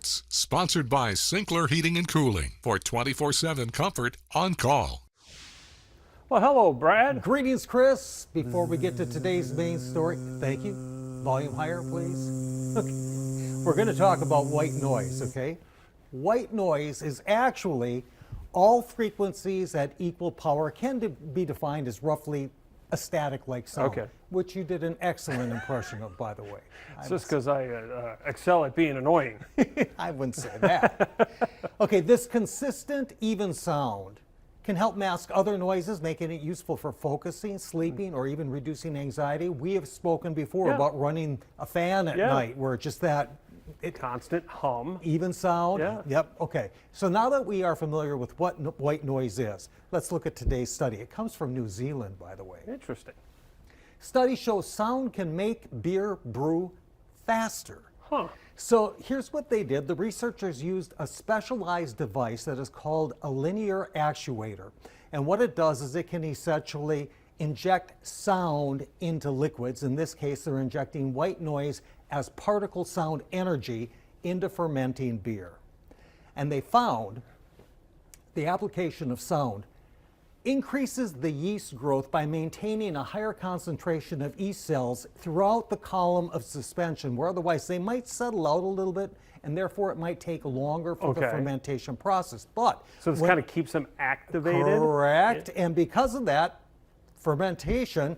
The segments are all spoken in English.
Sports, sponsored by Sinclair Heating and Cooling for 24/7 comfort on call. Well, hello, Brad. Greetings, Chris. Before we get to today's main story, thank you. Volume higher, please. Okay. We're going to talk about white noise, okay? White noise is actually all frequencies at equal power, can be defined as roughly a static-like sound, Okay. which you did an excellent impression of, by the way. It's just because I excel at being annoying. I wouldn't say that. Okay, this consistent, even sound can help mask other noises, making it useful for focusing, sleeping, or even reducing anxiety. We have spoken before about running a fan at night, where just that Constant hum. even sound. Yeah. Yep. Okay. So now that we are familiar with what white noise is, let's look at today's study. It comes from New Zealand, by the way. Interesting. Study shows sound can make beer brew faster. Huh. So here's what they did. The researchers used a specialized device that is called a linear actuator. And what it does is it can essentially inject sound into liquids. In this case, they're injecting white noise as particle sound energy into fermenting beer. And they found the application of sound increases the yeast growth by maintaining a higher concentration of yeast cells throughout the column of suspension, where otherwise they might settle out a little bit, and therefore it might take longer for the fermentation process. But so this kind of keeps them activated? Correct. And because of that, fermentation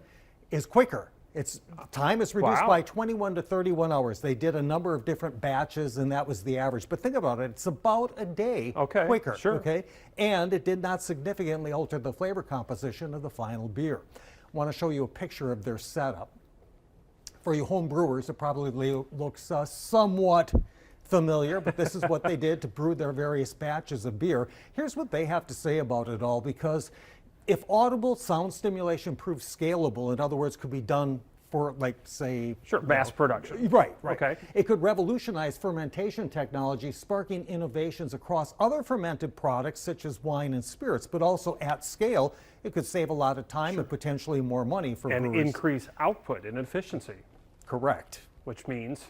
is quicker. Its time is reduced by 21 to 31 hours. They did a number of different batches, and that was the average. But think about it, it's about a day quicker. Sure. Okay, and it did not significantly alter the flavor composition of the final beer. I want to show you a picture of their setup. For you home brewers, it probably looks somewhat familiar, but this is what they did to brew their various batches of beer. Here's what they have to say about it all, because if audible sound stimulation proves scalable, in other words, could be done for, like, say... mass production. Right. Okay. It could revolutionize fermentation technology, sparking innovations across other fermented products, such as wine and spirits, but also at scale, it could save a lot of time and potentially more money for brewers. And increase output and efficiency. Correct. Which means?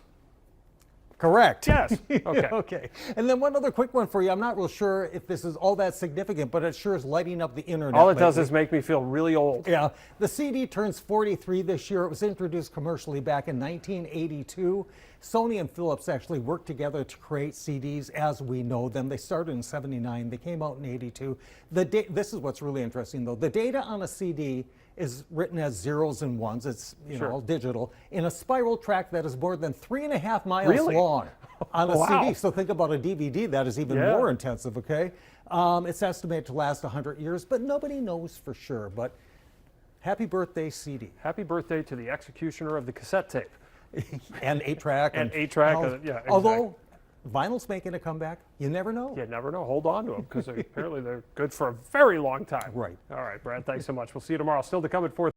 Correct. Yes. Okay. Okay. And then one other quick one for you. I'm not real sure if this is all that significant, but it sure is lighting up the internet. All it does is make me feel really old. Yeah. The CD turns 43 this year. It was introduced commercially back in 1982. Sony and Philips actually worked together to create CDs as we know them. They started in 79. They came out in 82. This is what's really interesting, though. The data on a CD is written as zeros and ones. It's all digital in a spiral track that is more than 3.5 miles long on a CD. So think about a DVD that is even more intensive. Okay, it's estimated to last 100 years, but nobody knows for sure. But happy birthday, CD! Happy birthday to the executioner of the cassette tape. And 8-track. And 8-track. Yeah. Exactly. Although vinyl's making a comeback, you never know. You never know. Hold on to them, because apparently they're good for a very long time. Right. All right, Brad, thanks so much. We'll see you tomorrow. Still to come at 4:30.